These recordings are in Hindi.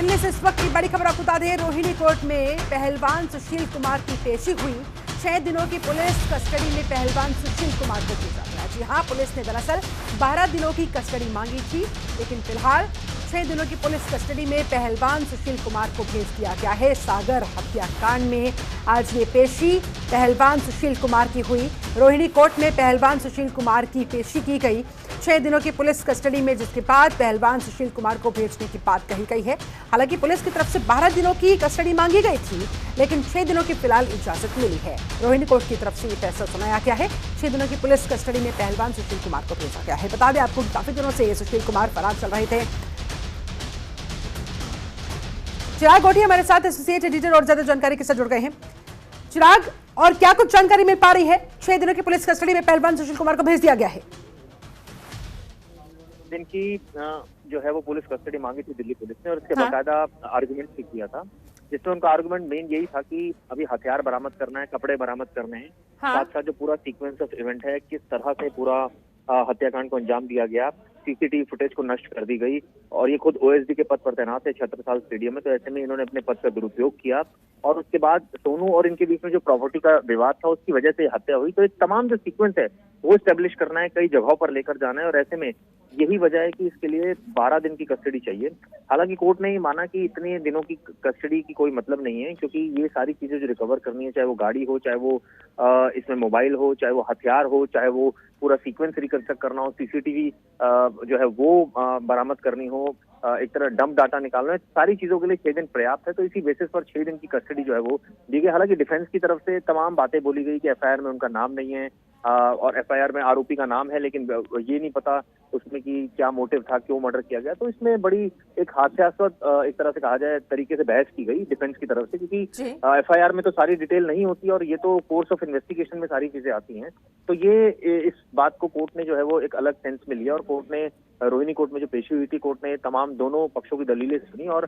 दिल्ली से इस वक्त की बड़ी खबर आपको बता दें, रोहिणी कोर्ट में पहलवान सुशील कुमार की पेशी हुई। 6 दिनों की पुलिस कस्टडी में पहलवान सुशील कुमार को भेजा गया। जी हां, पुलिस ने दरअसल 12 दिनों की कस्टडी मांगी थी, लेकिन फिलहाल 6 दिनों की पुलिस कस्टडी में पहलवान सुशील कुमार को भेज दिया गया है। सागर हत्याकांड में आज ये पेशी पहलवान सुशील कुमार की हुई। रोहिणी कोर्ट में पहलवान सुशील कुमार की पेशी की गई 6 दिनों की पुलिस कस्टडी में, जिसके बाद पहलवान सुशील कुमार को भेजने की बात कही गई है। हालांकि पुलिस की तरफ से 12 दिनों की कस्टडी मांगी गई थी, लेकिन 6 दिनों की फिलहाल इजाजत मिली है। रोहिणी कोर्ट की तरफ से ये फैसला सुनाया गया है। 6 दिनों की पुलिस कस्टडी में पहलवान सुशील कुमार को भेजा गया है। बता दें आपको, काफी दिनों से ये सुशील कुमार फरार चल रहे थे। चिराग गोटी हमारे साथ एसोसिएट एडिटर और ज्यादा जानकारी के साथ जुड़ गए हैं। चिराग, और क्या कुछ जानकारी मिल पा रही है? 6 दिनों की पुलिस कस्टडी में पहलवान सुशील कुमार को भेज दिया गया है। दिन की जो है वो पुलिस कस्टडी मांगी थी दिल्ली पुलिस ने, और उसके बाकायदा आर्गुमेंट भी किया था, जिसमें उनका आर्गुमेंट मेन यही था कि अभी हथियार बरामद करना है, कपड़े बरामद करने हैं, साथ साथ जो पूरा सीक्वेंस ऑफ इवेंट है, किस तरह से पूरा हत्याकांड को अंजाम दिया गया, सीसीटीवी फुटेज को नष्ट कर दी गई। और ये खुद ओएसडी के पद पर तैनात है छत्रसाल स्टेडियम में, तो ऐसे में इन्होंने अपने पद का दुरुपयोग किया और उसके बाद सोनू और इनके बीच में जो प्रॉपर्टी का विवाद था उसकी वजह से हत्या हुई। तो एक तमाम जो सीक्वेंस है वो स्टेब्लिश करना है, कई जगहों पर लेकर जाना है, और ऐसे में यही वजह है कि इसके लिए 12 दिन की कस्टडी चाहिए। हालांकि कोर्ट ने ये माना कि इतने दिनों की कस्टडी की कोई मतलब नहीं है, क्योंकि ये सारी चीजें जो रिकवर करनी है, चाहे वो गाड़ी हो, चाहे वो इसमें मोबाइल हो, चाहे वो हथियार हो, चाहे वो पूरा सीक्वेंस रिकंस्ट्रक्ट करना हो, सीसीटीवी जो है वो बरामद करनी हो, एक तरह डंप डाटा निकालना है, सारी चीजों के लिए 6 दिन पर्याप्त है। तो इसी बेसिस पर 6 दिन की कस्टडी जो है वो दी गई। हालांकि डिफेंस की तरफ से तमाम बातें बोली गई कि एफआईआर में उनका नाम नहीं है, और एफआईआर में आरोपी का नाम है, लेकिन ये नहीं पता उसमें कि क्या मोटिव था, क्यों मर्डर किया गया। तो इसमें बड़ी एक हास्यास्पद एक तरह से कहा जाए तरीके से बहस की गई डिफेंस की तरफ से, क्योंकि एफआईआर में तो सारी डिटेल नहीं होती और ये तो कोर्स ऑफ इन्वेस्टिगेशन में सारी चीजें आती हैं। तो ये इस बात को कोर्ट ने जो है वो एक अलग सेंस में लिया, और कोर्ट ने रोहिणी कोर्ट में जो पेशी हुई थी, कोर्ट ने तमाम दोनों पक्षों की दलीलें सुनी और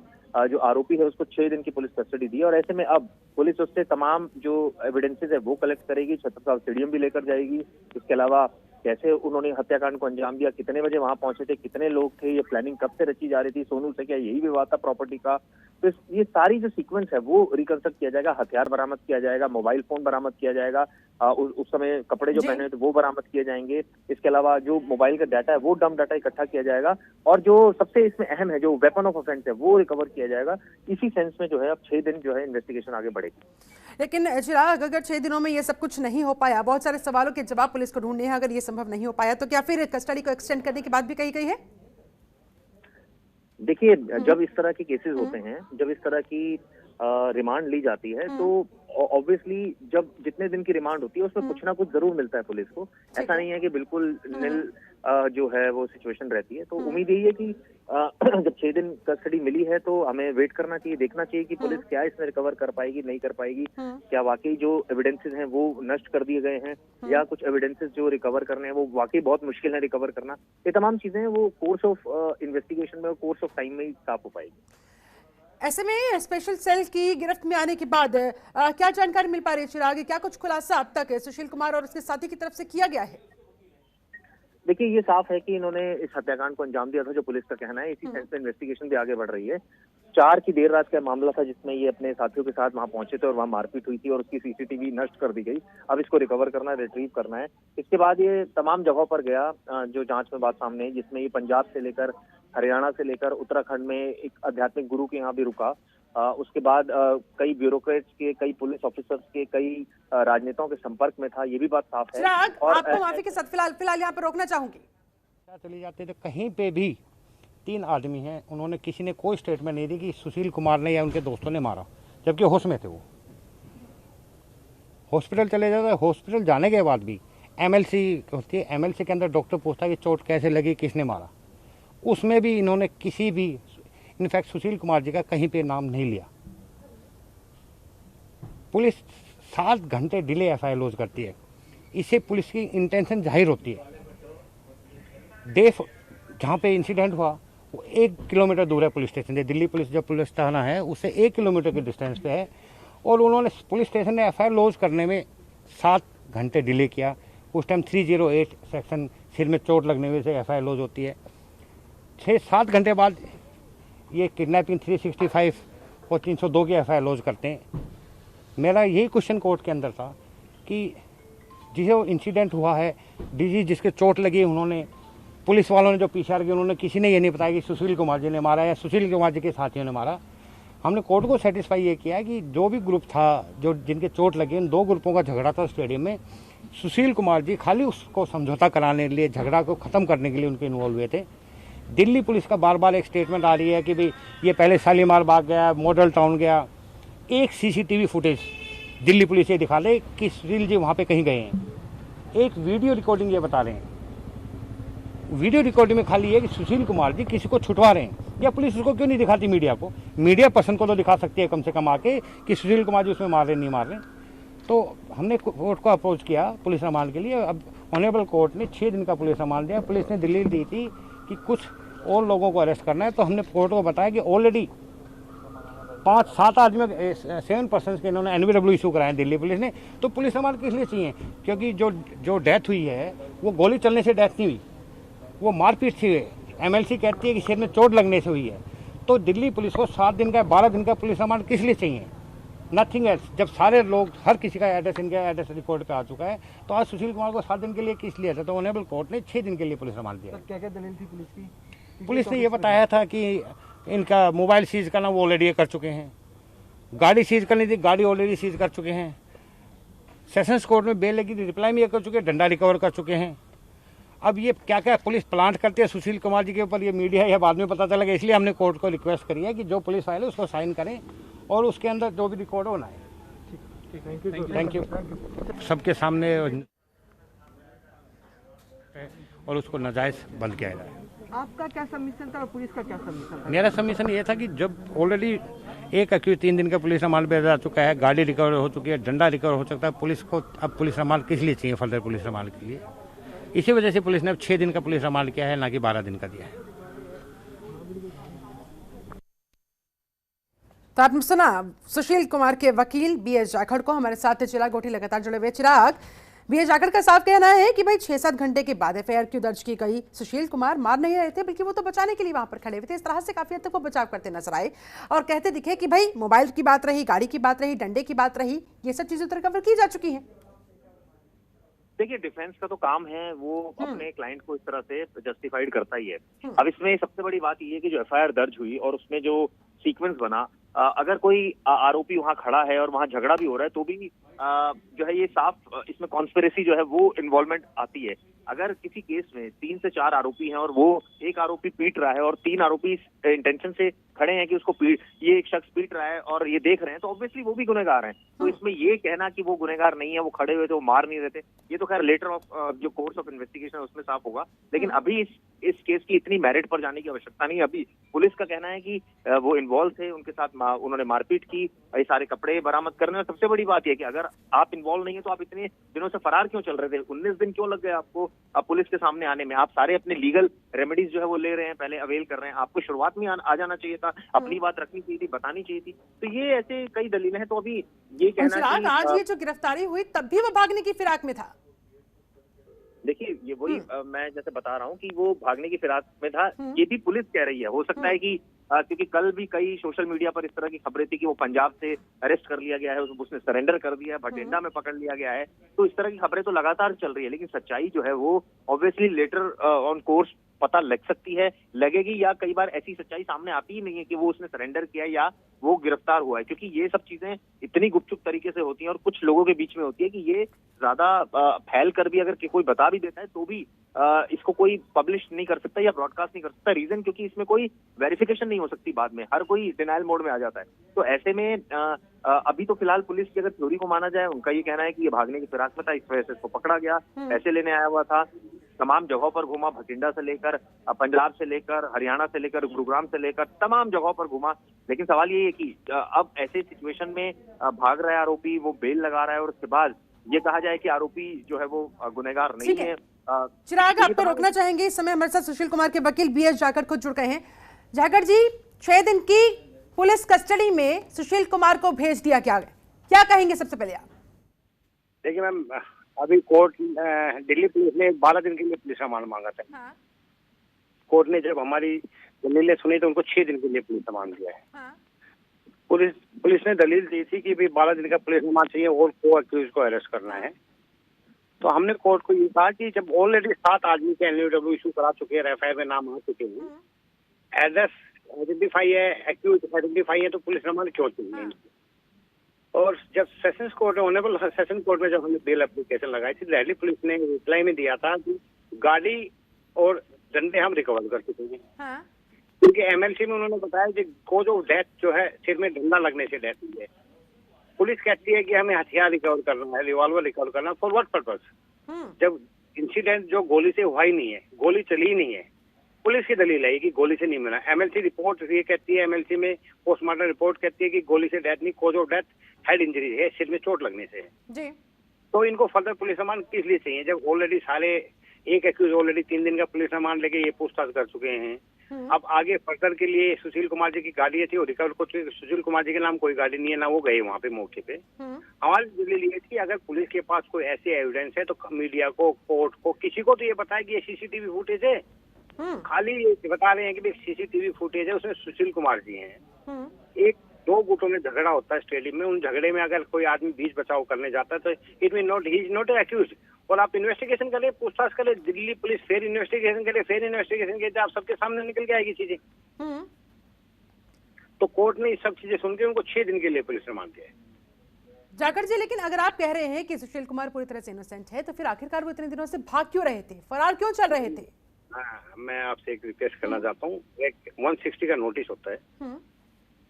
जो आरोपी है उसको 6 दिन की पुलिस कस्टडी दी। और ऐसे में अब पुलिस उससे तमाम जो एविडेंसेस है वो कलेक्ट करेगी, छत्रसाल स्टेडियम भी लेकर जाएगी। इसके अलावा कैसे उन्होंने हत्याकांड को अंजाम दिया, कितने बजे वहां पहुंचे थे, कितने लोग थे, ये प्लानिंग कब से रची जा रही थी, सोनू से क्या यही विवाद था प्रॉपर्टी का। तो ये सारी जो सीक्वेंस है वो रिकंस्ट्रक्ट किया जाएगा, हथियार बरामद किया जाएगा, मोबाइल फोन बरामद किया जाएगा, उस समय कपड़े जो पहने थे वो बरामद किए जाएंगे। इसके अलावा जो मोबाइल का डाटा है वो डंप डाटा इकट्ठा किया जाएगा, और जो सबसे इसमें अहम है जो वेपन ऑफ ऑफेंस है वो रिकवर किया जाएगा। इसी सेंस में जो है अब 6 दिन जो है इन्वेस्टिगेशन आगे बढ़ेगी। लेकिन चिराग, अगर 6 दिनों में ये सब कुछ नहीं हो पाया, बहुत सारे सवालों के जवाब पुलिस को ढूंढने हैं, अगर ये संभव नहीं हो पाया, तो क्या फिर कस्टडी को एक्सटेंड करने की बात भी कही गई है? देखिए, जब इस तरह के केसेस होते हैं, जब इस तरह की रिमांड ली जाती है, तो ऑब्वियसली जब जितने दिन की रिमांड होती है उसमें कुछ ना कुछ जरूर मिलता है पुलिस को। ऐसा नहीं है कि बिल्कुल निल जो है वो सिचुएशन रहती है। तो उम्मीद यही है कि जब 6 दिन कस्टडी मिली है तो हमें वेट करना चाहिए, देखना चाहिए कि पुलिस क्या इसमें रिकवर कर पाएगी, नहीं कर पाएगी, क्या वाकई जो एविडेंसेस हैं वो नष्ट कर दिए गए हैं, या कुछ एविडेंसेस जो रिकवर करने हैं वो वाकई बहुत मुश्किल है रिकवर करना। ये तमाम चीजें हैं वो कोर्स ऑफ इन्वेस्टिगेशन में, कोर्स ऑफ टाइम में ही साफ हो पाएगी। ऐसे में स्पेशल सेल की गिरफ्त में आने के बाद क्या जानकारी मिल पा रही है चिराग? क्या कुछ खुलासा अब तक सुशील कुमार और उसके साथी की तरफ से किया गया है? देखिए, ये साफ है कि इन्होंने इस हत्याकांड को अंजाम दिया था, जो पुलिस का कहना है। इसी सेंस में इन्वेस्टिगेशन भी आगे बढ़ रही है। 4 की देर रात का मामला था जिसमें ये अपने साथियों के साथ वहां पहुंचे थे और वहां मारपीट हुई थी और उसकी सीसीटीवी नष्ट कर दी गई। अब इसको रिकवर करना है, रिट्रीव करना है। इसके बाद ये तमाम जगहों पर गया जो जांच में बात सामने है, जिसमें ये पंजाब से लेकर हरियाणा से लेकर उत्तराखंड में एक आध्यात्मिक गुरु के यहाँ भी रुका। उसके बाद कई ब्यूरोक्रेट्स के, कई पुलिस ऑफिसर्स के, कई राजनेताओं के संपर्क में था, ये भी बात साफ है। और आपको माफी के साथ फिलहाल यहाँ पर रोकना चाहूंगी। चली जाते थे कहीं पे भी 3 आदमी हैं, उन्होंने किसी ने कोई स्टेटमेंट नहीं दी कि सुशील कुमार ने या उनके दोस्तों ने मारा, जबकि होश में थे। वो हॉस्पिटल चले जाते, हॉस्पिटल जाने के बाद भी एमएलसी होती है, एमएलसी के अंदर डॉक्टर पूछता है कि चोट कैसे लगी, किसने मारा, उसमें भी इन्होंने किसी भी, इनफैक्ट सुशील कुमार जी का कहीं पे नाम नहीं लिया। पुलिस 7 घंटे डिले एफआईआर लॉन्च करती है, इससे पुलिस की इंटेंशन जाहिर होती है। देश जहाँ पे इंसिडेंट हुआ वो 1 किलोमीटर दूर है पुलिस स्टेशन से, दिल्ली पुलिस जो पुलिस थाना है उससे 1 किलोमीटर के डिस्टेंस पे है, और उन्होंने पुलिस स्टेशन ने एफआईआर लॉन्च करने में 7 घंटे डिले किया। उस टाइम 308 सेक्शन सिर में चोट लगने से एफआईआर लॉन्च होती है। 6-7 घंटे बाद ये किडनैपिंग 365 और 302 की एफआईआर लॉन्च करते हैं। मेरा यही क्वेश्चन कोर्ट के अंदर था कि जो इंसिडेंट हुआ है, डीजी जिसके चोट लगी उन्होंने, पुलिस वालों ने जो पीछे किया उन्होंने, किसी ने ये नहीं बताया कि सुशील कुमार जी ने मारा या सुशील कुमार जी के साथियों ने मारा। हमने कोर्ट को सेटिस्फाई ये किया कि जो भी ग्रुप था जो जिनके चोट लगी, इन 2 ग्रुपों का झगड़ा था स्टेडियम में, सुशील कुमार जी खाली उसको समझौता कराने के लिए, झगड़ा को ख़त्म करने के लिए उनके इन्वॉल्व हुए थे। दिल्ली पुलिस का बार बार एक स्टेटमेंट आ रही है कि भाई ये पहले शालीमार बाग गया, मॉडल टाउन गया। एक सीसीटीवी फुटेज दिल्ली पुलिस ये दिखा ले कि सुशील जी वहाँ पे कहीं गए हैं। एक वीडियो रिकॉर्डिंग ये बता रहे हैं, वीडियो रिकॉर्डिंग में खाली है कि सुशील कुमार जी किसी को छुटवा रहे हैं। या पुलिस उसको क्यों नहीं दिखाती मीडिया को? मीडिया पर्सन को तो दिखा सकती है कम से कम आके कि सुशील कुमार जी उसमें मार रहे नहीं मार रहे। तो हमने कोर्ट को अप्रोच किया पुलिस रिमांड के लिए। अब ऑनरेबल कोर्ट ने 6 दिन का पुलिस रिमांड दिया। पुलिस ने दिल्ली दी थी कि कुछ और लोगों को अरेस्ट करना है, तो हमने कोर्ट को बताया कि ऑलरेडी 5-7 आदमी 7 पर्सन के इन्होंने NVW इशू कराए दिल्ली पुलिस ने। तो पुलिस रिमांड किस लिए चाहिए? क्योंकि जो डेथ हुई है वो गोली चलने से डेथ नहीं हुई, वो मारपीट से MLC कहती है कि सिर में चोट लगने से हुई है। तो दिल्ली पुलिस को 7 दिन का 12 दिन का पुलिस रिमांड किस लिए चाहिए? Nothing else. जब सारे लोग, हर किसी का एड्रेस, इनका एड्रेस रिकॉर्ड पे आ चुका है, तो आज सुशील कुमार को 7 दिन के लिए किस लिए था? तो ऑनरेबल कोर्ट ने 6 दिन के लिए पुलिस रिमांड दिया। क्या क्या दलील थी पुलिस की? पुलिस ने ये बताया था कि इनका मोबाइल सीज करना वो ऑलरेडी कर चुके हैं, गाड़ी सीज करनी थी, गाड़ी ऑलरेडी सीज कर चुके हैं, सेशंस कोर्ट में बेल लगी थी, रिप्लाई में ये कर चुके हैं, डंडा रिकवर कर चुके हैं। अब ये क्या क्या पुलिस प्लांट करती है सुशील कुमार जी के ऊपर, ये मीडिया या बाद में पता चलेगा। इसलिए हमने कोर्ट को रिक्वेस्ट करी है कि जो पुलिस फाइल है उसको साइन करें और उसके अंदर जो भी रिकॉर्ड होना है। Thank you. सबके सामने और उसको नाजायज बंद किया जाए। आपका क्या सबमिशन था और पुलिस का क्या सबमिशन था? मेरा सबमिशन ये था कि जब ऑलरेडी एक अक्यूज 3 दिन का पुलिस रिमांड पे जा चुका है, गाड़ी रिकवर हो चुकी है, डंडा रिकवर हो सकता है, पुलिस को अब पुलिस रिमांड किस लिए चाहिए फर्दर पुलिस रिमांड के लिए? इसी वजह से पुलिस ने अब 6 दिन का पुलिस रिमांड किया है, ना कि 12 दिन का दिया है। तो आपने सुना सुशील कुमार के वकील BS जाखड़ को। हमारे साथ चिराग गोठी लगातार जुड़े हुए। चिराग, BS जाखड़ का साफ कहना है कि भाई 6-7 घंटे के बाद FIR क्यों दर्ज की गई? सुशील कुमार मार नहीं रहे थे, बल्कि वो तो बचाने के लिए वहां पर खड़े हुए थे। इस तरह से काफी हद तक वो बचाव करते नजर आए और कहते दिखे कि भाई मोबाइल की बात रही, गाड़ी की बात रही, डंडे की बात रही, ये सब चीजें तो रिकवर की जा चुकी हैं। देखिए, डिफेंस का तो काम है वो अपने क्लाइंट को इस तरह से जस्टिफाइड करता ही है। अब इसमें सबसे बड़ी बात ये है कि जो FIR दर्ज हुई और उसमें जो सीक्वेंस बना, अगर कोई आरोपी वहां खड़ा है और वहां झगड़ा भी हो रहा है तो भी जो है ये साफ इसमें कॉन्स्पिरेसी जो है वो इन्वॉल्वमेंट आती है। अगर किसी केस में 3 से 4 आरोपी हैं और वो एक आरोपी पीट रहा है और 3 आरोपी इंटेंशन से खड़े हैं कि उसको ये एक शख्स पीट रहा है और ये देख रहे हैं, तो ऑब्वियसली वो भी गुनहगार हैं। तो इसमें ये कहना कि वो गुनहगार नहीं है, वो खड़े हुए थे, वो मार नहीं रहे थे, ये तो खैर लेटर ऑफ जो कोर्स ऑफ इन्वेस्टिगेशन है उसमें साफ होगा। लेकिन अभी इस केस की इतनी मेरिट पर जाने की आवश्यकता नहीं। अभी पुलिस का कहना है कि वो इन्वॉल्व थे, उनके साथ उन्होंने मारपीट की, ये सारे कपड़े बरामद करने। और सबसे बड़ी बात यह कि अगर आप इन्वॉल्व नहीं है तो आप इतने दिनों से फरार क्यों चल रहे थे? 19 दिन क्यों लग गए आपको पुलिस के सामने आने में? आप सारे अपने लीगल रेमेडीज जो है वो ले रहे हैं, पहले अवेल कर रहे हैं। आपको शुरुआत में आ जाना चाहिए था, अपनी बात रखनी चाहिए थी, बतानी चाहिए थी। तो ये ऐसे कई दलीलें हैं। तो अभी ये कहना कि आज ये जो गिरफ्तारी हुई तब भी वो भागने की फिराक में था। देखिए, ये वही मैं जैसे बता रहा हूँ कि वो भागने की फिराक में था, ये भी पुलिस कह रही है। हो सकता है कि क्योंकि कल भी कई सोशल मीडिया पर इस तरह की खबरें थी कि वो पंजाब से अरेस्ट कर लिया गया है, उसने सरेंडर कर दिया है, भटिंडा में पकड़ लिया गया है। तो इस तरह की खबरें तो लगातार चल रही है, लेकिन सच्चाई जो है वो ऑब्वियसली लेटर ऑन कोर्स पता लग सकती है, लगेगी, या कई बार ऐसी सच्चाई सामने आती ही नहीं है कि वो उसने सरेंडर किया या वो गिरफ्तार हुआ है। क्योंकि ये सब चीजें इतनी गुपचुप तरीके से होती हैं और कुछ लोगों के बीच में होती है कि ये ज्यादा फैल कर भी अगर कोई बता भी देता है तो भी इसको कोई पब्लिश नहीं कर सकता या ब्रॉडकास्ट नहीं कर सकता। रीजन क्योंकि इसमें कोई वेरिफिकेशन नहीं हो सकती, बाद में हर कोई डिनायल मोड में आ जाता है। तो ऐसे में अभी तो फिलहाल पुलिस की अगर थ्योरी को माना जाए, उनका ये कहना है कि ये भागने की फिराक में था, इस वजह से इसको पकड़ा गया, पैसे लेने आया हुआ था, तमाम जगहों पर घूमा, भटिंडा से लेकर पंजाब से लेकर हरियाणा से लेकर गुरुग्राम से लेकर तमाम जगहों पर घूमा। लेकिन सवाल ये है कि अब ऐसे सिचुएशन में भाग रहा है आरोपी, वो बेल लगा रहा है और उसके बाद ये कहा जाए कि आरोपी जो है वो गुनहगार नहीं है। चिराग, आपको रोकना चाहेंगे। इस समय हमारे साथ सुशील कुमार के वकील BS जाखड़ खुद जुड़ गए हैं। जाखड़ जी, 6 दिन की पुलिस कस्टडी में सुशील कुमार को भेज दिया गया, क्या कहेंगे सबसे पहले आप? देखिए मैम, अभी कोर्ट दिल्ली पुलिस ने 12 दिन के लिए पुलिस रिमांड मांगा था। कोर्ट ने जब हमारी दलीलें सुनी तो उनको 6 दिन के लिए पुलिस रिमांड दिया है। हाँ। पुलिस ने दलील दी थी कि भाई 12 दिन का पुलिस रिमांड चाहिए और को अक्यूज को अरेस्ट करना है। तो हमने कोर्ट को ये कहा कि जब ऑलरेडी 7 आदमी के एनयूडब्ल्यू इशू करा चुके हैं, एफआईआर में नाम आ चुके हैं, एड्रेस आइडेंटिफाई है, एक्यूज आइडेंटिफाई है, तो पुलिस रिमांड क्यों चाहिए? और जब सेशंस कोर्ट में, ऑनरेबल सेशन कोर्ट में जब हमने बेल एप्लीकेशन लगाई थी, दिल्ली पुलिस ने रिप्लाई में दिया था कि गाड़ी और डंडे हम रिकवर कर चुके हैं। हाँ। क्योंकि एमएलसी में उन्होंने बताया कि कोज ऑफ डेथ जो है सिर में डंडा लगने से डेथ हुई है। पुलिस कहती है कि हमें हथियार रिकवर करना है, रिवॉल्वर रिकवर करना, फॉर व्हाट पर्पस? जब इंसिडेंट जो गोली से हुआ ही नहीं है, गोली चली ही नहीं है। पुलिस की दलील है कि गोली से नहीं मिला। एमएलसी रिपोर्ट ये कहती है, एमएलसी में पोस्टमार्टम रिपोर्ट कहती है कि गोली से डेथ नहीं, cause of death head injury है, सिर में चोट लगने से है। जी। तो इनको फर्दर पुलिस रिमांड किस लिए चाहिए जब ऑलरेडी सारे एक एक्यूज ऑलरेडी 3 दिन का पुलिस रिमांड लेके ये पूछताछ कर चुके हैं। अब आगे फर्दर के लिए सुशील कुमार जी की गाड़ी थी और रिकवर को सुशील कुमार जी के नाम कोई गाड़ी नहीं है, ना वो गए वहाँ पे मौके पे। हमारी दलील ये थी अगर पुलिस के पास कोई ऐसे एविडेंस है तो मीडिया को, कोर्ट को, किसी को तो ये बताए कि ये सीसीटीवी फुटेज है। खाली ये बता रहे हैं कि सीसीटीवी फुटेज है, उसमें सुशील कुमार जी हैं। एक 2 गुटों में झगड़ा होता है स्टेडियम में, उन झगड़े में अगर कोई आदमी बीच बचाव करने जाता है तो it mean not, he is not accused. और आप इन्वेस्टिगेशन करें, पूछताछ करें, दिल्ली पुलिस फिर इन्वेस्टिगेशन करे, फिर इन्वेस्टिगेशन करे, आप सबके सामने निकल के आएगी चीजें। तो कोर्ट ने ये सब चीजें सुन के उनको 6 दिन के लिए पुलिस रिमांड दिया है। जाकर जी, लेकिन अगर आप कह रहे हैं कि सुशील कुमार पूरी तरह से इनोसेंट है, तो फिर आखिरकार वो इतने दिनों से भाग क्यों रहे थे, फरार क्यों चल रहे थे? मैं आपसे एक रिक्वेस्ट करना चाहता हूँ। एक 160 का नोटिस होता है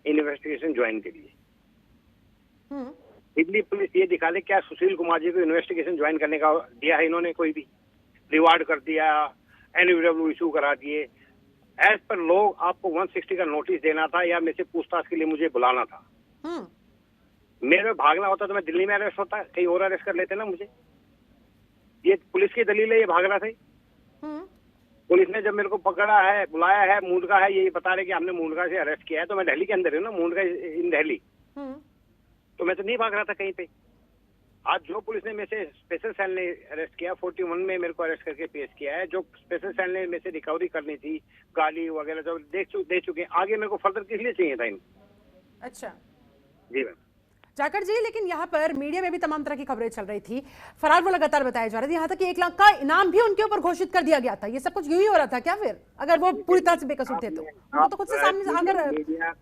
इन्वेस्टिगेशन ज्वाइन के लिए। दिल्ली पुलिस ये दिखा दे क्या सुशील कुमार जी को इन्वेस्टिगेशन ज्वाइन करने का दिया है इन्होंने? कोई भी रिवार्ड कर दिया, एनयूडब्ल्यू इशू करा दिए? एज पर लोग आपको 160 का नोटिस देना था या मेरे से पूछताछ के लिए मुझे बुलाना था। मेरे भागना होता तो मैं दिल्ली में अरेस्ट होता, कहीं और अरेस्ट कर लेते ना मुझे। ये पुलिस की दलील है, ये भागना था। पुलिस ने जब मेरे को पकड़ा है, बुलाया है, मुंडका है, ये बता रहे कि हमने मुंडका से अरेस्ट किया है, तो मैं दिल्ली के अंदर हूँ ना, मुंडका इन दिल्ली। तो मैं तो नहीं भाग रहा था कहीं पे। आज जो पुलिस ने मेरे से स्पेशल सेल ने अरेस्ट किया, 41 में मेरे को अरेस्ट करके पेश किया है, जो स्पेशल सेल ने मेरे से रिकवरी करनी थी, गाड़ी वगैरह जो दे चुके हैं, आगे मेरे को फर्दर किस लिए चाहिए था इनको? अच्छा जी मैम। जाकर जी, लेकिन यहाँ पर मीडिया में भी तमाम तरह की खबरें चल रही थी, फरार वो लगातार बताया जा रहा था, यहाँ तक कि 1 लाख का इनाम भी उनके ऊपर घोषित कर दिया गया था। ये सब कुछ यूं ही हो रहा था क्या फिर, अगर वो पूरी तरह से बेकसूर थे? तो खुद से सामने अगर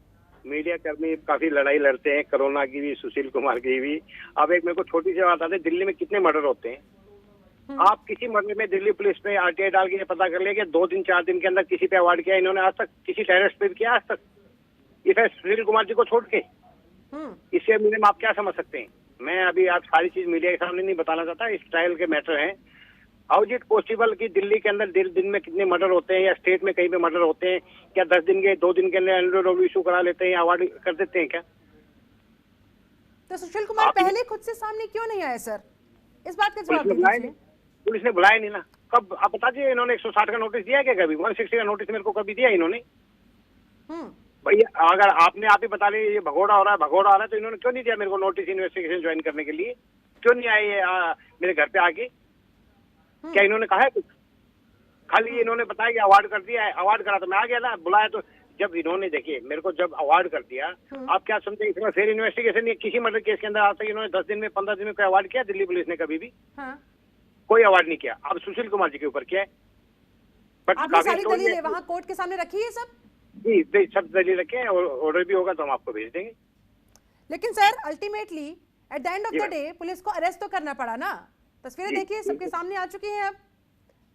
मीडिया कर्मी काफी लड़ाई लड़ते हैं, कोरोना की भी, सुशील कुमार की भी। अब एक मेरे को छोटी सी बात आती है, दिल्ली में कितने मर्डर होते हैं? आप किसी मर्डर में दिल्ली पुलिस पे आरटीआई डाल के पता कर ले कि 2 दिन 4 दिन के अंदर किसी पे अवार्ड किया इन्होंने आज तक? किसी टेररिस्ट पे किया आज तक? ये फिर सुशील कुमार जी को छोड़ के इससे मैडम आप क्या समझ सकते हैं? मैं अभी आप सारी चीज मीडिया के सामने नहीं बताना चाहता, इस ट्रायल के मैटर हैं। हाउ इज इट पॉसिबल कि दिल्ली के अंदर दिन में कितने मर्डर होते हैं या स्टेट में कहीं पे मर्डर होते हैं? क्या 10 दिन के 2 दिन के अंदर एनयूडब्ल्यू इशू करा लेते हैं, अवार्ड कर देते हैं क्या? तो सुशील कुमार पहले खुद से सामने क्यों नहीं आए सर? इस बात का जवाब दीजिए। पुलिस ने बुलाया नहीं ना। कब आप बता दीजिए, इन्होंने 160 का नोटिस दिया क्या कभी? 160 का नोटिस मेरे को कभी दिया इन्होंने? भैया अगर आपने आप ही बता लिया ये भगोड़ा हो रहा है, तो इन्होंने क्यों नहीं दिया मेरे को नोटिस इन्वेस्टिगेशन ज्वाइन करने के लिए? क्यों नहीं आए मेरे घर पे आके? क्या इन्होंने कहा है कुछ? खाली इन्होंने बताया कि अवार्ड कर दिया है, अवार्ड करा तो मैं आ गया ना। बुलाया तो जब इन्होंने, देखिए मेरे को जब अवार्ड कर दिया, आप क्या समझे इसमें फिर इन्वेस्टिगेशन? ये किसी मर्डर केस के अंदर आज तक इन्होंने 10 दिन में 15 दिन में कोई अवार्ड किया दिल्ली पुलिस ने? कभी भी कोई अवार्ड नहीं किया। अब सुशील कुमार जी के ऊपर किया है। बट आपने सारी दलीलें वहां कोर्ट के सामने रखी है सब? जी सब दलील रखे हैं, और ऑर्डर भी होगा तो हम आपको भेज देंगे। लेकिन sir ultimately at the end of the day police को अरेस्ट तो करना पड़ा ना। तस्वीरें देखिए सबके सामने आ चुकी हैं। अब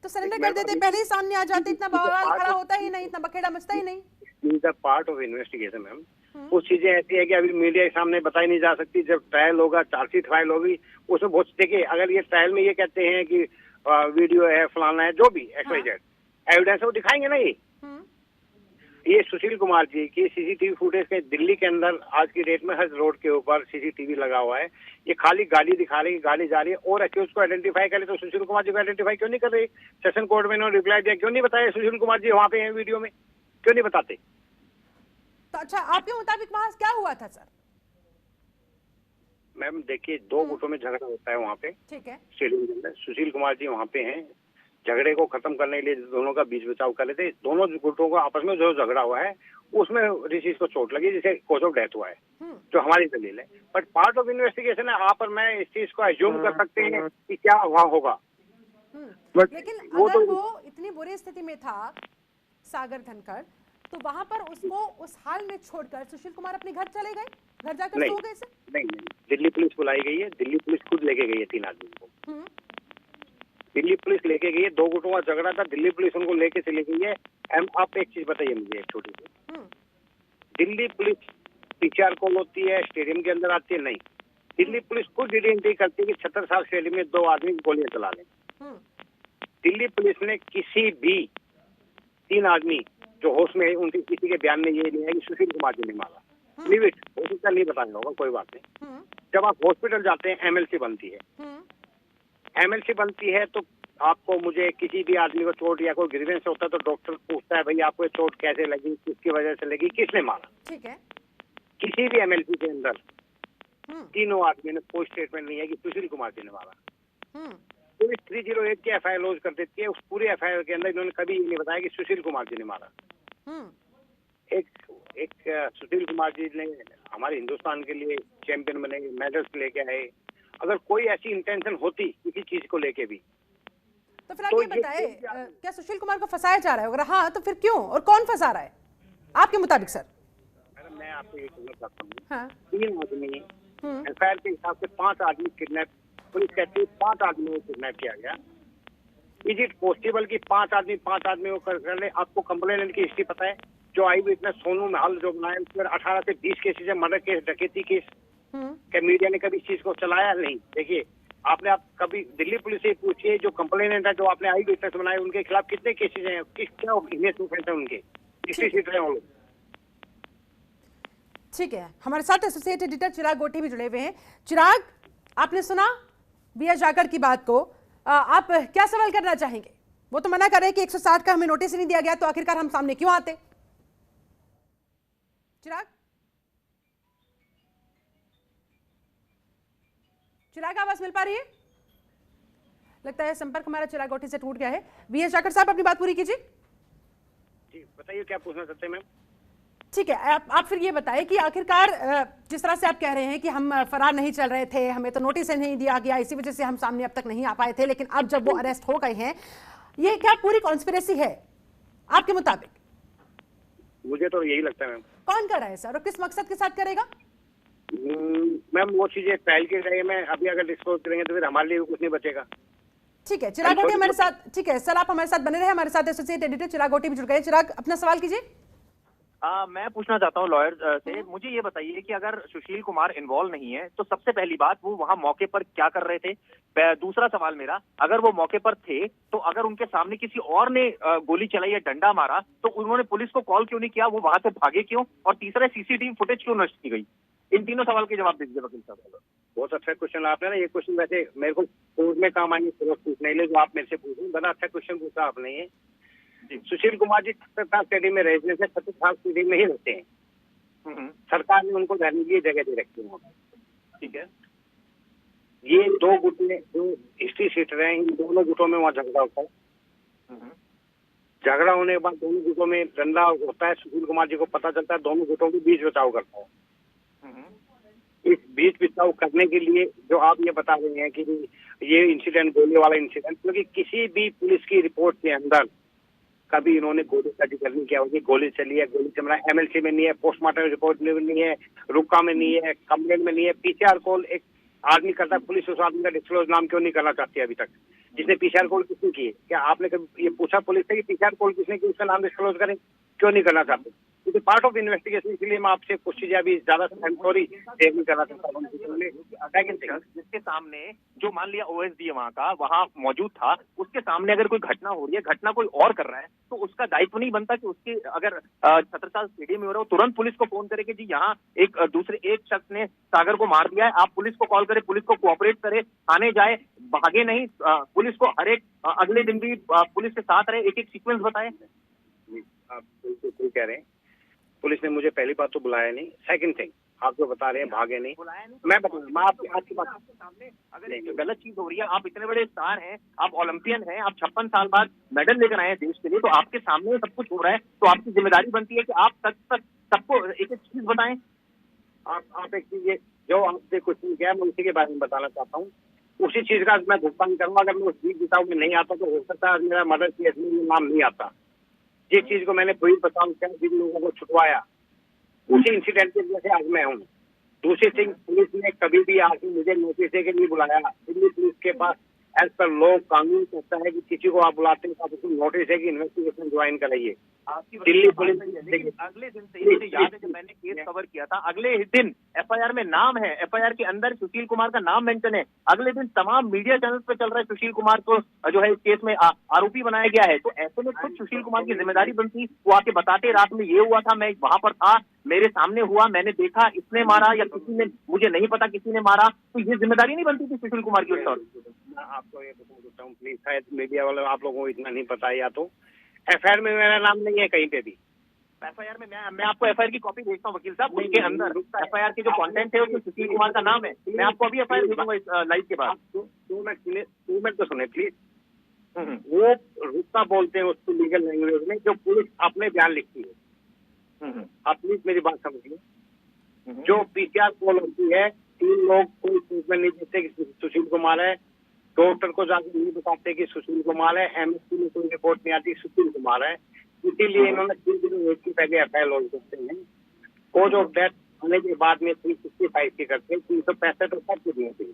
तो सरेंडर कर देते, पहले ही सामने आ जाते, इतना बवाल खड़ा होता ही नहीं, इतना बखेड़ा मचता ही नहीं। Is the part of investigation ma'am. कुछ चीजें ऐसी है कि अभी मीडिया के सामने बताई नहीं जा सकती। जब ट्रायल होगा, चार्जशीट फाइल होगी, उसमें बहुत देखिए, अगर ये ट्रायल में ये कहते हैं कि वीडियो है, फलाना है, जो भी एक्सवाइजेड एविडेंस है वो दिखाएंगे ना। ये सुशील कुमार जी की सीसीटीवी फुटेज के दिल्ली के अंदर आज की डेट में हर रोड के ऊपर सीसीटीवी लगा हुआ है। ये खाली गाड़ी दिखा रही है, गाड़ी जा रही है, और एक्यूज को आइडेंटिफाई करे तो सुशील कुमार जी को आइडेंटिफाई क्यों नहीं कर रही? सेशन कोर्ट में इन्होंने रिप्लाई दिया, क्यों नहीं बताया सुशील कुमार जी वहाँ पे हैं वीडियो में? क्यों नहीं बताते? तो अच्छा, आपके मुताबिक वहां क्या हुआ था सर? मैम देखिए, 2 गुटों में झगड़ा होता है वहाँ पे, ठीक है, स्टेडियम के अंदर। सुशील कुमार जी वहाँ पे हैं, झगड़े को खत्म करने के लिए दोनों का बीच बचाव कर रहे थे। दोनों गुटों का आपस में जो झगड़ा हुआ है उसमें ऋषि को चोट लगी, जिसे कॉज ऑफ डेथ हुआ है, जो हमारी दलील है। बट पार्ट ऑफ इन्वेस्टिगेशन है, आप और मैं इस चीज को एज्यूम कर सकते हैं कि क्या वहाँ होगा। लेकिन अगर वो इतनी बुरी स्थिति में था सागर धनखड़, तो वहां पर उसको उस हाल में छोड़कर सुशील कुमार अपने घर चले गए, घर जाकर सो गए? नहीं, दिल्ली पुलिस बुलाई गई है, दिल्ली पुलिस खुद लेके गई है 3 आदमी को। दिल्ली पुलिस लेके गई है, 2 गुटों का झगड़ा था, दिल्ली पुलिस उनको लेके चली गई है। आप एक चीज बताइए मुझे, एक छोटी सी, दिल्ली पुलिस पीसीआर कॉल होती है, स्टेडियम के अंदर आती है? नहीं, दिल्ली पुलिस खुद आइडेंटिफाई करती है कि 76 साल स्टेडियम में 2 आदमी गोलियां चला लें। दिल्ली पुलिस ने किसी भी 3 आदमी जो होश में है उनके किसी के बयान में ये नहीं है कि सुशील कुमार जी ने मारा। लीव इट, हो सकता नहीं बताया होगा, कोई बात नहीं। जब आप हॉस्पिटल जाते हैं एमएलसी बनती है, एमएलसी बनती है तो आपको मुझे किसी भी आदमी को चोट या कोई ग्रीवेंस होता है तो डॉक्टर पूछता है भाई आपको चोट कैसे लगी, किसकी वजह से लगी, किसने मारा। ठीक है। किसी भी एमएलसी के अंदर तीनों आदमी ने कोई स्टेटमेंट नहीं है कि सुशील कुमार जी ने मारा। पुलिस 308 की एफआईआर लॉन्च कर देती है, उस पूरे एफआईआर के अंदर इन्होंने कभी नहीं बताया कि सुशील कुमार जी ने मारा। एक सुशील कुमार जी ने हमारे हिंदुस्तान के लिए चैंपियन बने, मेडल्स लेके आए। अगर कोई ऐसी इंटेंशन होती किसी चीज को लेके भी, तो फिर आप ये बताएं, क्या सुशील कुमार को फंसाया जा रहा है? अगर हाँ तो फिर क्यों और कौन फंसा रहा है आपके मुताबिक? सर मैडम, मैं आपको ये कहना चाहता हूँ, हाँ। 3 आदमी एफआईआर के हिसाब से 5 आदमी किडनैप, पुलिस कहती है 5 आदमियों को किडनैप किया गया। इज इट पॉसिबल कि 5 आदमी को कर ले? आपको कंप्लेनेंट की हिस्ट्री पता है? जो आई विटनेस सोनू महल जो बनाया, उसमें 18 से 20 केसेज है, मर्डर केस, डकैती केस। क्या मीडिया ने कभी इस चीज को चलाया? नहीं। देखिए, आपने आप कभी दिल्ली पुलिस से पूछिए, जो कंप्लेनेंट है, जो आपने आई विटनेस बनाए, उनके खिलाफ कितने केसेज हैं, क्या इन्वेस्टिगेशन है उनके, किससे सीट रहे हैं वो लोग? ठीक है, हमारे साथ एसोसिएट एडिटर चिराग गोटी भी जुड़े हुए हैं। चिराग, आपने सुना बीएस जाखड़ की बात को, आप क्या सवाल करना चाहेंगे? वो तो मना कर रहे हैं कि 160 का हमें नोटिस नहीं दिया गया, तो आखिरकार हम सामने क्यों आते? चिराग आवाज मिल पा रही है? लगता है संपर्क हमारा चिराग गोटी से टूट गया है। बीएस जाखड़ साहब, अपनी बात पूरी कीजिए। जी बताइए, क्या पूछना चाहते हैं मैम? ठीक है, आप फिर ये बताएं कि आखिरकार जिस तरह से आप कह रहे हैं कि हम फरार नहीं चल रहे थे, हमें तो नोटिस नहीं दिया गया, इसी वजह से हम सामने अब तक नहीं आ पाए थे, लेकिन अब जब वो अरेस्ट हो गए हैं, ये क्या पूरी कॉन्स्पिरेसी है आपके मुताबिक? मुझे तो यही लगता है मैम। कौन कर रहा है सर और किस मकसद के साथ करेगा? मैम वो चीजें पहल की गई में, अभी अगर डिस्क्लोज करेंगे तो फिर हमारे लिए कुछ नहीं बचेगा। ठीक है, चिराग गोटी हमारे साथ, ठीक है सर, आप हमारे साथ बने रहे। हमारे साथ एसोसिएट एडिटर चिराग गोटी भी जुड़ गए। चिराग, अपना सवाल कीजिए। मैं पूछना चाहता हूँ लॉयर से, मुझे ये बताइए कि अगर सुशील कुमार इन्वॉल्व नहीं है तो सबसे पहली बात, वो वहां मौके पर क्या कर रहे थे? दूसरा सवाल मेरा, अगर वो मौके पर थे तो अगर उनके सामने किसी और ने गोली चलाई या डंडा मारा तो उन्होंने पुलिस को कॉल क्यों नहीं किया? वो वहां से भागे क्यों? और तीसरा, सीसीटीवी फुटेज क्यों नष्ट की गई? इन तीनों सवाल के जवाब दीजिए वकील साहब। बहुत अच्छा क्वेश्चन आपने ना, ये क्वेश्चन वैसे मेरे को कोर्ट में काम आएंगे पूछने के लिए, जो आप मेरे से पूछें, बड़ा अच्छा क्वेश्चन पूछा आपने ये। सुशील कुमार जी 76 स्टेडियम में रेजिडेंस है, 76 स्टेडियम में ही रहते हैं। सरकार ने उनको रहने की जगह दे रखी है। ठीक है, ये 2 गुट में जो हिस्ट्री सीट रहे हैं, इन दोनों गुटों में वहाँ झगड़ा होता है। झगड़ा होने के बाद दोनों गुटों में डंडा होता है। सुशील कुमार जी को पता चलता है, दोनों गुटों के बीच बचाव करता है। इस बीच बचाव करने के लिए जो आप ये बता रहे हैं कि ये इंसिडेंट गोली वाला इंसिडेंट, क्योंकि किसी भी पुलिस की रिपोर्ट के अंदर कभी इन्होंने गोली का जिक्र नहीं किया होगी। गोली चली है, गोली चला, एमएलसी में नहीं है, पोस्टमार्टम रिपोर्ट में नहीं है, रुका में नहीं है, कंप्लेंट में नहीं है। पीसीआर कॉल एक आदमी करता है, पुलिस उस आदमी का डिस्क्लोज नाम क्यों नहीं करना चाहती अभी तक? जिसने पीसीआर कॉल किसने की है? क्या आपने कभी ये पूछा पुलिस से कि पीसीआर कॉल किसने की, उसका नाम डिस्क्लोज करें? क्यों नहीं करना चाहते? क्योंकि पार्ट ऑफ इन्वेस्टिगेशन, इसलिए मैं आपसे कुछ चीजें अभी ज्यादा सॉरी शेयर नहीं करना चाहता हूँ। जिसके सामने जो मान लिया ओएसडी वहाँ का वहाँ मौजूद था, उसके सामने अगर कोई घटना हो रही है, घटना कोई और कर रहा है, तो उसका दायित्व नहीं बनता कि उसके अगर 76 साल स्टेडियम में हो रहा हो, तुरंत पुलिस को फोन करे कि जी यहाँ एक शख्स ने सागर को मार दिया है, आप पुलिस को कॉल करें, पुलिस को कोऑपरेट करे, थाने जाए, भागे नहीं, पुलिस को हर एक अगले दिन भी पुलिस के साथ रहे, एक एक सीक्वेंस बताए। आप बिल्कुल कह रहे हैं, पुलिस ने मुझे पहली बात तो बुलाया नहीं। सेकंड थिंग, आप जो बता रहे हैं भागे नहीं, मैं बताऊँ, मैं आपकी बात आपके सामने अगर एक गलत चीज हो रही है, आप इतने बड़े स्टार हैं, आप ओलंपियन हैं, आप 56 साल बाद मेडल लेकर आए हैं देश के लिए, तो आपके सामने सब कुछ हो रहा है, तो आपकी जिम्मेदारी बनती है कि आप सबको एक एक चीज बताएं। आप एक चीज, जो आपसे क्वेश्चन किया मैं उसी के बारे में बताना चाहता हूँ। उसी चीज का मैं भुगतान करूंगा। अगर मैं उस बीच बिताऊ में नहीं आता तो हो सकता है मेरा मदर केस में नाम नहीं आता। जिस चीज को मैंने पुलिस बचाव किया, जिन लोगों को छुटवाया, उसी इंसिडेंट की वजह से आज मैं हूँ। दूसरी थिंग, पुलिस ने कभी भी आके मुझे नोटिस के लिए बुलाया। दिल्ली पुलिस के पास एज पर लॉ कानून कहता है कि किसी को आप बुलाते हैं तो आपको नोटिस है कि इन्वेस्टिगेशन ज्वाइन कराइए। दिल्ली पुलिस अगले दिन से, मुझे याद है जब मैंने केस कवर किया था, अगले दिन एफआईआर में नाम है, एफआईआर के अंदर सुशील कुमार का नाम मेंशन है। अगले दिन तमाम मीडिया चैनल पे चल रहा है सुशील कुमार को जो है इस केस में आरोपी बनाया गया है। तो ऐसे में खुद सुशील कुमार की जिम्मेदारी बनती, वो आके बताते रात में ये हुआ था, मैं वहां पर था, मेरे सामने हुआ, मैंने देखा, इसने मारा या किसी ने, मुझे नहीं पता किसी ने मारा, तो ये जिम्मेदारी नहीं बनती थी सुशील कुमार की उस वक्त। मैं आपको ये बता देता हूँ प्लीज, शायद मीडिया वाले आप लोगों को इतना नहीं पता, या तो एफआईआर में मेरा नाम नहीं है कहीं पे भी। एफआईआर में मैं आपको एफआईआर की कॉपी भेजता हूँ वकील साहब, उसके अंदर एफआईआर के जो कंटेंट है उसमें सुशील कुमार का नाम है। मैं आपको अभी एफआईआर भेजूंगा इस लाइव के बाद। 2 मिनट तो सुने प्लीज। वो रुका बोलते हैं उसको लीगल लैंग्वेज में, जो पुलिस अपने बयान लिखती है। आप प्लीज मेरी बात समझिए। जो पीसीआर कॉल होती है, 3 लोग कोई स्टेटमेंट नहीं देते कि सुशील कुमार है, डॉक्टर को जाकर नहीं बताते कि सुशील कुमार है, एमएसपी में कोई रिपोर्ट नहीं आती सुशील कुमार है। इसीलिए इन्होंने 3 दिनों की पहले एफआईआर लॉन्च करते हैं। कॉज ऑफ डेथ होने के बाद में 365 की करते हैं, 365 तो सब कुछ नहीं होती।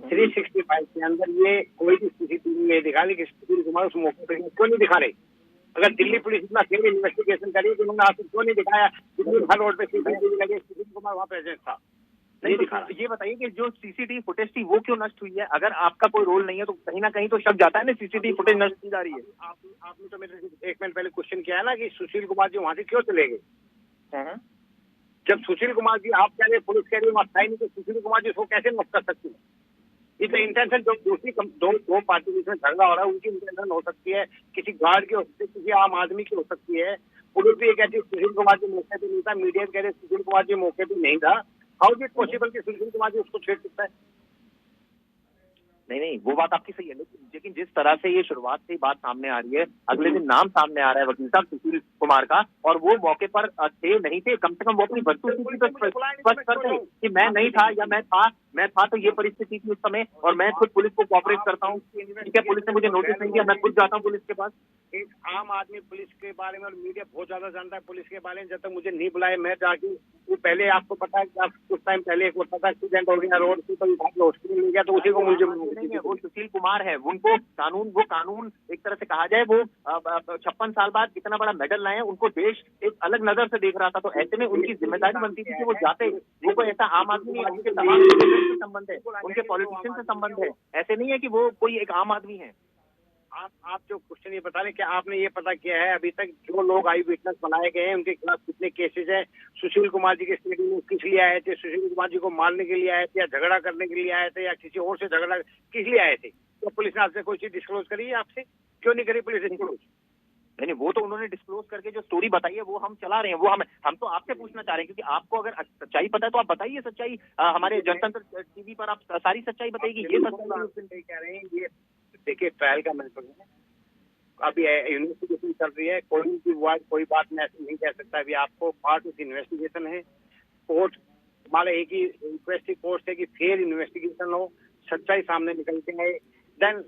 365 के अंदर ये कोई भी सीसीटीवी नहीं दिखा रही कि सुशील कुमार उस मौके पर क्यों नहीं दिखा रहे। अगर दिल्ली पुलिस इतना फेल इन्वेस्टिगेशन करी तो उन्होंने आपको क्यों नहीं दिखाया? हर रोड पे सीसीटीवी लगे, सुशील कुमार वहाँ प्रेजेंट था। नहीं दिखा। ये बताइए कि जो सीसीटीवी फुटेज थी वो क्यों नष्ट हुई है? अगर आपका कोई रोल नहीं है तो कहीं ना कहीं तो शक जाता है ना, सीसीटीवी फुटेज नष्ट की जा रही है। आपने तो मेरे से 1 मिनट पहले क्वेश्चन किया है ना कि सुशील कुमार जी वहाँ से क्यों चले गए। जब सुशील कुमार जी, आप कह रहे पुलिस कह रही वहाँ था ही नहीं, तो सुशील कुमार जी उसको कैसे नष्ट कर सकती है? ये तो इंटेंशन, जो दूसरी दो पार्टी के बीच झगड़ा हो रहा है उनकी इंटेंशन हो सकती है, किसी गार्ड की हो सकती है, किसी आम आदमी की हो सकती है। पुलिस भी ये कहती है सुशील कुमार जी मौके पे नहीं था, मीडिया कह रहे सुशील कुमार जी मौके पे नहीं था। हाउ इज इट पॉसिबल कि सुशील कुमार जी उसको छेड़ सकता है? नहीं, वो बात आपकी सही है, लेकिन जिस तरह से ये शुरुआत से बात सामने आ रही है, अगले दिन नाम सामने आ रहा है वकील साहब सुशील कुमार का, और वो मौके पर थे नहीं थे, कम से कम वो अपनी वस्तुस्थिति पर स्पष्ट कर दें कि मैं नहीं था या मैं था तो ये परिस्थिति थी उस समय, और मैं खुद पुलिस को कोऑपरेट करता हूँ। ठीक है, पुलिस ने मुझे नोटिस नहीं दिया, मैं खुद जाता हूँ पुलिस के पास। एक आम आदमी पुलिस के बारे में और मीडिया बहुत ज्यादा जानता है पुलिस के बारे में। जब तक मुझे नहीं बुलाए मैं जाके, वो पहले आपको पता है कि कुछ टाइम पहले एक होता था एक्सीडेंट हो गया रोड से, तो हॉस्पिटल मिल गया, तो उसी को मुझे वो सुशील कुमार है, उनको कानून एक तरह से कहा जाए, वो 56 साल बाद इतना बड़ा मेडल लाए हैं, उनको देश एक अलग नजर से देख रहा था। तो ऐसे में उनकी जिम्मेदारी बनती थी कि वो जाते, वो कोई ऐसा आम आदमी नहीं है, उनके तमाम से संबंध है, उनके पॉलिटिशियन से संबंध है, ऐसे नहीं है कि वो कोई एक आम आदमी है। आप जो क्वेश्चन ये बता रहे, क्या आपने ये पता किया है अभी तक जो लोग आई विटनेस बनाए गए हैं उनके खिलाफ कितने केसेज हैं? सुशील कुमार जी के स्टेडियम में किस लिए आए थे? सुशील कुमार जी को मारने के लिए आए थे, या झगड़ा करने के लिए आए थे, या किसी और से झगड़ा किस लिए आए थे? तो पुलिस ने आपसे कोई चीज डिस्क्लोज करी है? आपसे क्यों नहीं करी पुलिस डिस्क्लोज? नहीं, वो तो उन्होंने डिस्क्लोज करके जो स्टोरी बताई है वो हम चला रहे हैं, वो हम तो आपसे पूछना चाह रहे हैं, क्योंकि आपको अगर सच्चाई पता है तो आप बताइए सच्चाई। हमारे जनतंत्र टीवी पर आप सारी सच्चाई बताइए। ये सच्चाई कह रहे हैं, ये देखिए ट्रायल का मैटर है, अभी इन्वेस्टिगेशन चल रही है, कोई बात मैं ऐसी नहीं कह सकता। अभी आपको पार्ट ऑफ इन्वेस्टिगेशन है, कोर्ट हमारा एक ही रिक्वेस्ट कोर्ट है कि फेयर इन्वेस्टिगेशन हो, सच्चाई सामने निकलते हैं, देन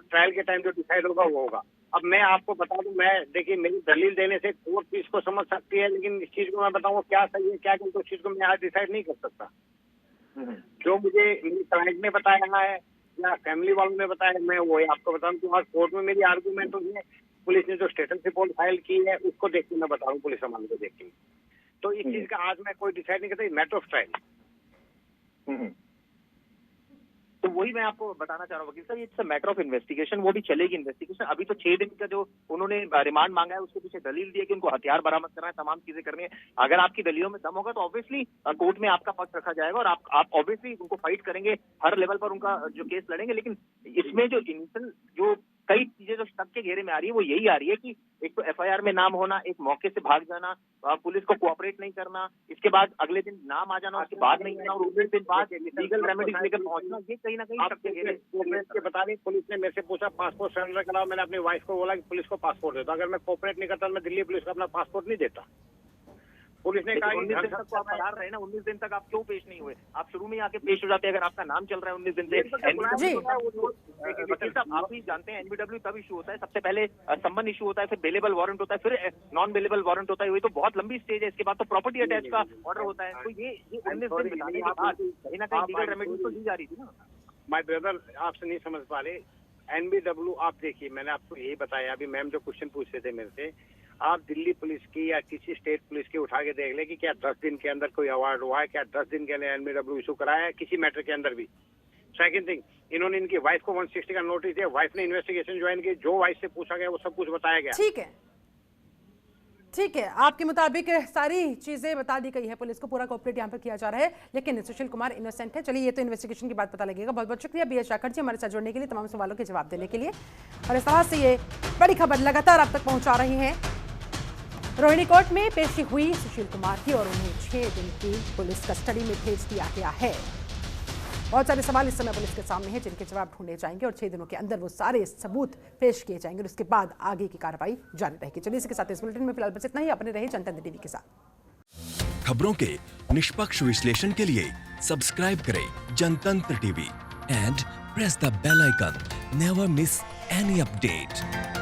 ट्रायल के टाइम जो डिसाइड होगा वो होगा। अब मैं आपको बता दूं, मैं देखिए मेरी दलील देने से कोर्ट चीज को समझ सकती है, लेकिन इस चीज को मैं बताऊंगा क्या सही है क्या गलत, उस चीज को मैं आज डिसाइड नहीं कर सकता। जो मुझे मेरी क्लाइंट ने बताया है या फैमिली वालों ने बताया, मैं वही आपको बताऊं कि आज कोर्ट में मेरी आर्गूमेंट हुई है, पुलिस ने जो स्टेटस रिपोर्ट फाइल की है उसको देख के मैं बता रहा हूँ, पुलिस सामान को देख के। तो इस चीज का आज मैं कोई डिसाइड नहीं करता, मैटर ऑफ ट्रायल। तो वही मैं आपको बताना चाह रहा हूँ वकील साहब, it's a matter of investigation, वो भी चलेगी इन्वेस्टिगेशन। अभी तो 6 दिन का जो उन्होंने रिमांड मांगा है उसके पीछे दलील दी है कि उनको हथियार बरामद करना है, तमाम चीजें करनी है। अगर आपकी दलीलों में दम होगा तो ऑब्वियसली कोर्ट में आपका पक्ष रखा जाएगा और आप ऑब्वियसली उनको फाइट करेंगे, हर लेवल पर उनका जो केस लड़ेंगे। लेकिन इसमें जो इनिशियल जो कई चीजें जो शक के घेरे में आ रही है वो यही आ रही है कि एक तो एफआईआर में नाम होना, एक मौके से भाग जाना, पुलिस को कोऑपरेट नहीं करना, इसके बाद अगले दिन नाम आ जाना, उसके बाद नहीं आना और उस दिन बाद लीगल रेमेडीज लेकर पहुंचना, ये कहीं ना कहीं शक के घेरे के बता रही। पुलिस ने मेरे से पूछा पासपोर्ट सरेंडर कराओ, मैंने अपनी वाइफ को बोला कि पुलिस को पासपोर्ट दे दो। अगर मैं कोऑपरेट नहीं करता मैं दिल्ली पुलिस को अपना पासपोर्ट नहीं देता। पुलिस ने कहा 19 दिन तक तो आप फरार रहे ना, 19 दिन तक आप क्यों पेश नहीं हुए? आप शुरू में आके पेश हो जाते अगर आपका नाम चल रहा है 19 दिन से। वकील साहब आप भी जानते हैं एनबीडब्ल्यू तब इशू होता है, सबसे पहले सम्मन इशू होता है, फिर बेलेबल वारंट होता है, फिर नॉन बेलेबल वारंट होता है, वही तो बहुत लंबी स्टेज है। इसके बाद तो प्रॉपर्टी अटैच का ऑर्डर होता है। तो ये 19 दिन बिताने के बाद कहीं ना कहीं लीगल रेमेडी तो दी जा रही थी ना। माय ब्रदर आपसे नहीं समझ पा रहे। एनबीडब्ल्यू आप देखिए, मैंने आपको यही बताया अभी, मैम जो क्वेश्चन पूछ रहे थे मेरे से, आप दिल्ली पुलिस की या किसी स्टेट पुलिस की उठा के देख ले कि क्या 10 दिन के अंदर कोई अवार्ड हुआ है, क्या 10 दिन के अंदर एनबीडब्ल्यू इशू कराया है किसी मैटर के अंदर भी। सेकंड थिंग, इन्होंने इनकी वाइफ को 160 का नोटिस दिया, वाइफ ने इन्वेस्टिगेशन ज्वाइन की, जो वाइफ से पूछा गया वो सब कुछ बताया गया। ठीक है, आपके मुताबिक सारी चीजें बता दी गई है, पुलिस को पूरा कोऑपरेट यहाँ पर किया जा रहा है, लेकिन सुशील कुमार इनोसेंट है। चलिए ये तो इन्वेस्टिगेशन के बाद पता लगेगा। बहुत बहुत शुक्रिया बी एस शाखर जी हमारे साथ जुड़ने के लिए, तमाम सवालों के जवाब देने के लिए। और इस तरह से ये बड़ी खबर लगातार आप तक पहुंचा रही है। रोहिणी कोर्ट में पेशी हुई सुशील कुमार की और उन्हें 6 दिन की पुलिस कस्टडी में भेज दिया गया है। बहुत सारे सवाल इस समय पुलिस के सामने हैं जिनके जवाब ढूंढे जाएंगे और 6 दिनों के अंदर वो सारे सबूत पेश किए जाएंगे और उसके बाद आगे की कार्रवाई जारी रहेगी। चलिए इसके साथ इस बुलेटिन में फिलहाल बस इतना ही। अपने रहे जनतंत्र टीवी के साथ। खबरों के निष्पक्ष विश्लेषण के लिए सब्सक्राइब करें Jantantra TV and press the bell icon. Never miss any update.